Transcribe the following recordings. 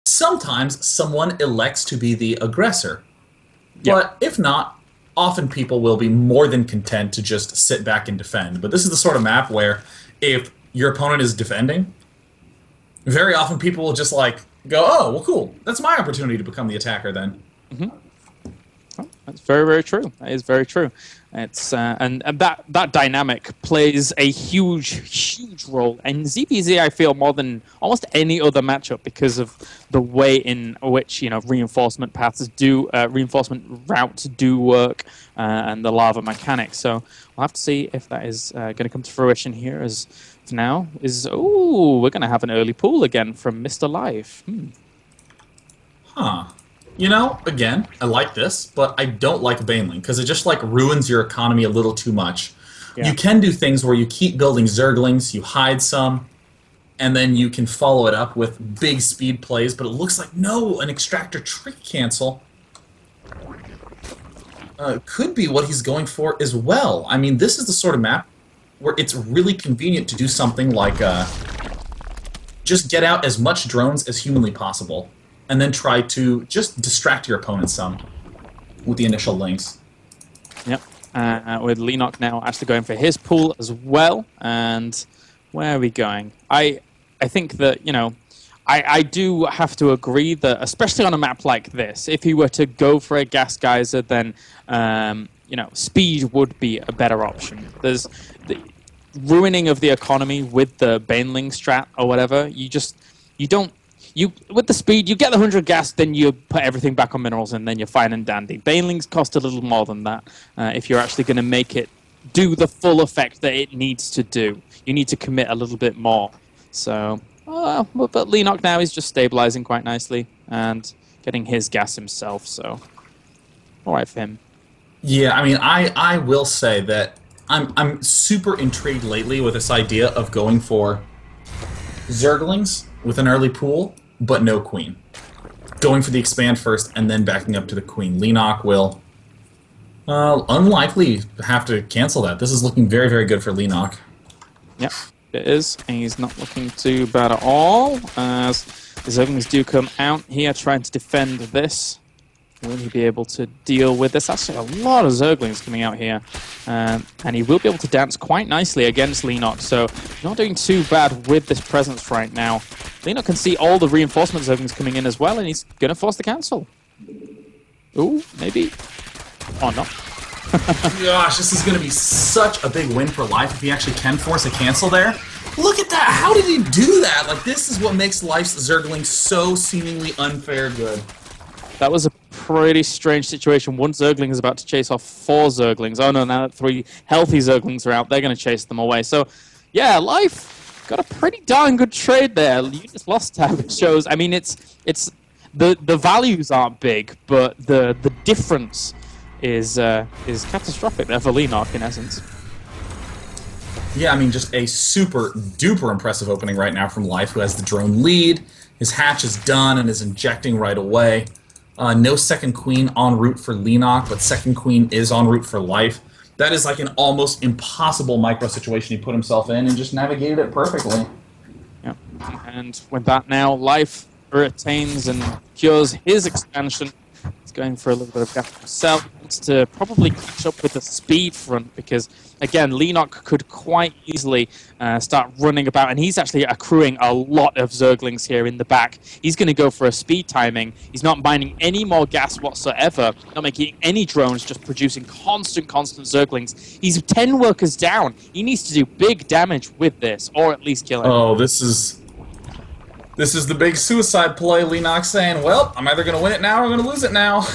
Sometimes someone elects to be the aggressor, Yeah. but if not, often people will be more than content to just sit back and defend. But this is the sort of map where if your opponent is defending, very often people will just like go, "Oh, well, cool. That's my opportunity to become the attacker then." Hmm. Oh, that's very, very true. That is very true. It's and that dynamic plays a huge role in ZPZ. I feel more than almost any other matchup because of the way in which reinforcement paths do reinforcement routes do work and the lava mechanics. So we'll have to see if that is going to come to fruition here. As for now, we're going to have an early pull again from Mr. Life. Huh. You know, again, I like this, but I don't like Baneling because it just like ruins your economy a little too much. Yeah. You can do things where you keep building Zerglings, you hide some, and then you can follow it up with big speed plays, but it looks like, no, an Extractor Trick Cancel could be what he's going for as well. I mean, this is the sort of map where it's really convenient to do something like just get out as much drones as humanly possible, and then try to just distract your opponent some with the initial links. Yep. With Leenock now actually going for his pool as well. And where are we going? I think that, I do have to agree that, especially on a map like this, if he were to go for a gas geyser, then, speed would be a better option. There's the ruining of the economy with the Baneling strat or whatever. With the speed, you get the 100 gas, then you put everything back on minerals, and then you're fine and dandy. Banelings cost a little more than that if you're actually going to make it do the full effect that it needs to do. You need to commit a little bit more. So, but Leenock now is just stabilizing quite nicely and getting his gas himself, so all right for him. Yeah, I mean, I will say that I'm super intrigued lately with this idea of going for Zerglings with an early pool, but no Queen. Going for the expand first and then backing up to the Queen. Leenock will unlikely have to cancel that. This is looking very, very good for Leenock. Yep, it is. And he's not looking too bad at all, as the Zerglings do come out here trying to defend this. Will he be able to deal with this? Actually, a lot of Zerglings coming out here. And he will be able to dance quite nicely against Leenock, so not doing too bad with this presence right now. Leenock can see all the reinforcement Zerglings coming in as well, and he's going to force the cancel. Ooh, maybe. Or not. Gosh, this is going to be such a big win for Life if he actually can force a cancel there. Look at that! How did he do that? Like, this is what makes Life's Zergling so seemingly unfair good. That was a pretty strange situation. One Zergling is about to chase off 4 Zerglings. Oh no, now that 3 healthy Zerglings are out, they're going to chase them away. So, yeah, Life got a pretty darn good trade there. You just lost tab. It shows. I mean, it's the values aren't big, but the difference is catastrophic there for Leenock in essence. Yeah, I mean, just a super duper impressive opening right now from Life, who has the drone lead. His hatch is done and is injecting right away. No second queen en route for Leenock, but second queen is en route for Life. That is like an almost impossible micro situation he put himself in and just navigated it perfectly. Yep. And with that now, Life retains and cures his expansion. He's going for a little bit of gap himself. Wants to probably catch up with the speed front because, again, Leenock could quite easily start running about, and he's actually accruing a lot of Zerglings here in the back. He's going to go for a speed timing. He's not mining any more gas whatsoever, not making any drones, just producing constant Zerglings. He's 10 workers down. He needs to do big damage with this, or at least kill him. Oh, this is the big suicide play. Leenock saying, well, I'm either going to win it now or I'm going to lose it now.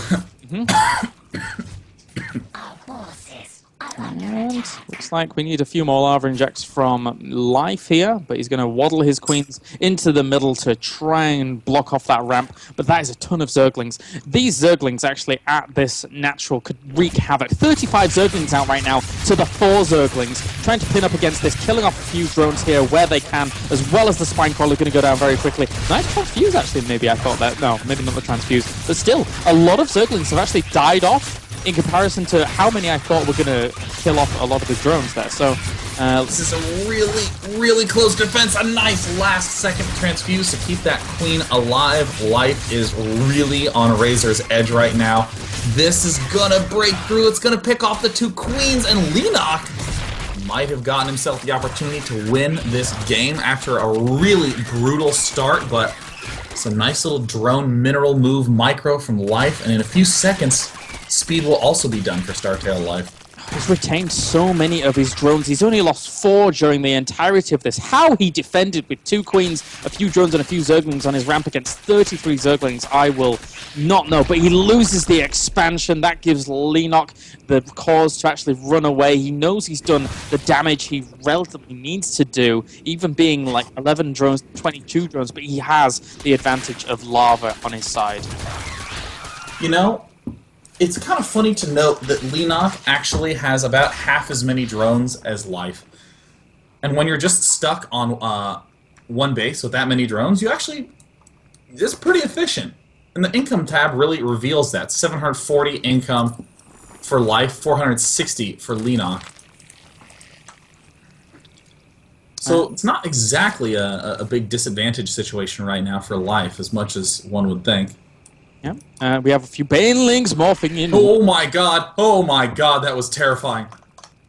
And looks like we need a few more lava injects from Life here, but he's going to waddle his queens into the middle to try and block off that ramp, but that is a ton of Zerglings. These Zerglings actually at this natural could wreak havoc. 35 Zerglings out right now to the 4 Zerglings, trying to pin up against this, killing off a few drones here where they can, as well as the Spine Crawler going to go down very quickly. Nice transfuse actually, maybe I thought that. No, maybe not the transfuse, but still, a lot of Zerglings have actually died off in comparison to how many I thought were going to kill off a lot of the drones there. So This is a really, really close defense. A nice last-second transfuse to keep that queen alive. Life is really on razor's edge right now. This is gonna break through. It's gonna pick off the 2 queens, and Leenock might have gotten himself the opportunity to win this game after a really brutal start, but it's a nice little drone mineral move micro from Life, and in a few seconds, speed will also be done for Startail Life. He's retained so many of his drones. He's only lost 4 during the entirety of this. How he defended with 2 queens, a few drones, and a few zerglings on his ramp against 33 zerglings, I will not know. But he loses the expansion. That gives Leenock the cause to actually run away. He knows he's done the damage he relatively needs to do, even being like 11 drones, 22 drones, but he has the advantage of lava on his side. You know, it's kind of funny to note that Leenock actually has about half as many drones as Life. And when you're just stuck on one base with that many drones, it's pretty efficient. And the income tab really reveals that. 740 income for Life, 460 for Leenock. So it's not exactly a big disadvantage situation right now for Life, as much as one would think. Yeah, we have a few banelings morphing in. Oh my god! Oh my god, that was terrifying.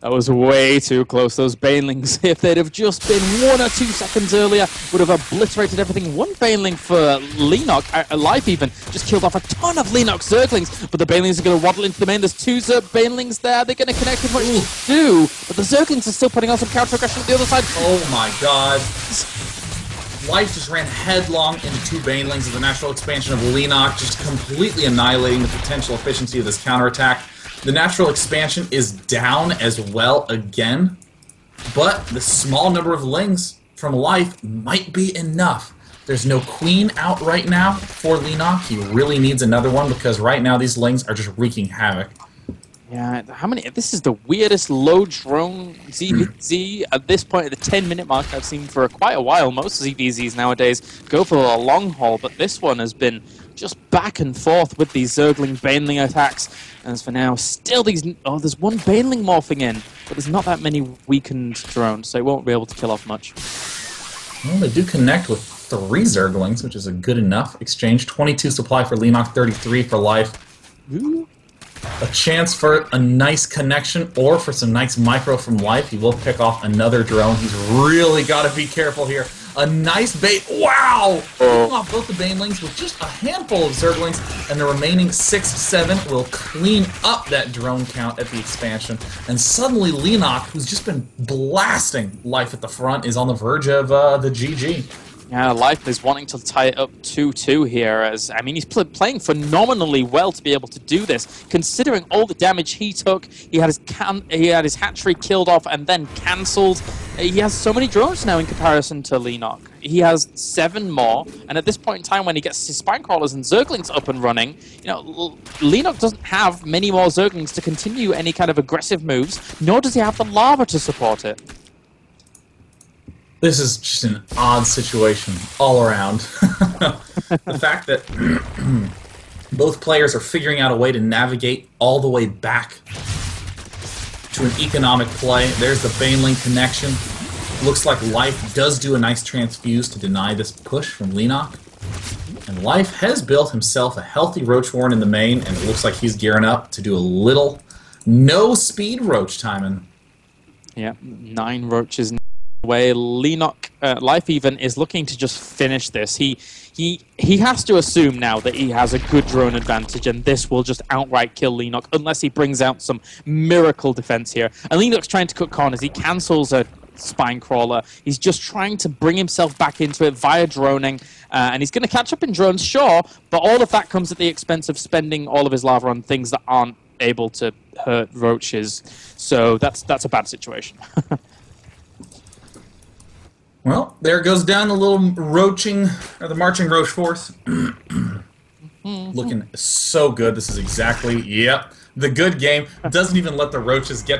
That was way too close. Those banelings, if they'd have just been 1 or 2 seconds earlier, would have obliterated everything. 1 baneling for Leenock, Life even, just killed off a ton of Leenock's zerglings, but the banelings are going to waddle into the main. There's 2 banelings there. They're going to connect with what you do, but the zerglings are still putting on some counter-aggression on the other side. Oh my god. Life just ran headlong into 2 banelings of the natural expansion of Leenock, just completely annihilating the potential efficiency of this counterattack. The natural expansion is down as well again, but the small number of lings from Life might be enough. There's no queen out right now for Leenock. He really needs another one because right now these lings are just wreaking havoc. Yeah, this is the weirdest low drone ZVZ at this point at the 10-minute mark I've seen for quite a while. Most ZVZs nowadays go for a long haul, but this one has been just back and forth with these Zergling Baneling attacks. And as for now, still these... Oh, there's 1 Baneling morphing in, but there's not that many weakened drones, so he won't be able to kill off much. Well, they do connect with 3 Zerglings, which is a good enough exchange. 22 supply for Leenock, 33 for Life. Ooh. A chance for a nice connection or for some nice micro from Life. He will pick off another drone. He's really got to be careful here. A nice bait. Wow! Picking off both the banelings with just a handful of zerglings, and the remaining 6-7 will clean up that drone count at the expansion. And suddenly Leenock, who's just been blasting Life at the front, is on the verge of the GG. Yeah, Life is wanting to tie it up 2-2 here, as, I mean, he's playing phenomenally well to be able to do this. Considering all the damage he took, he had his hatchery killed off and then cancelled. He has so many drones now in comparison to Leenock. He has 7 more, and at this point in time, when he gets his spine crawlers and zerglings up and running, you know, Leenock doesn't have many more zerglings to continue any kind of aggressive moves, nor does he have the lava to support it. This is just an odd situation all around. The fact that both players are figuring out a way to navigate all the way back to an economic play. There's the Baneling connection. Looks like Life does do a nice transfuse to deny this push from Leenock. And Life has built himself a healthy Roach Warren in the main, and it looks like he's gearing up to do a little no-speed Roach timing. Yeah, 9 Roaches away. Leenock, Life even, is looking to just finish this. He has to assume now that he has a good drone advantage, and this will just outright kill Leenock unless he brings out some miracle defense here. And Leenock's trying to cut corners. He cancels a spine crawler. He's just trying to bring himself back into it via droning, and he's going to catch up in drones, sure, but all of that comes at the expense of spending all of his lava on things that aren't able to hurt roaches. So that's a bad situation. Well, there goes down the little the marching roach force. Looking so good. This is exactly, yep, the good game. Doesn't even let the roaches get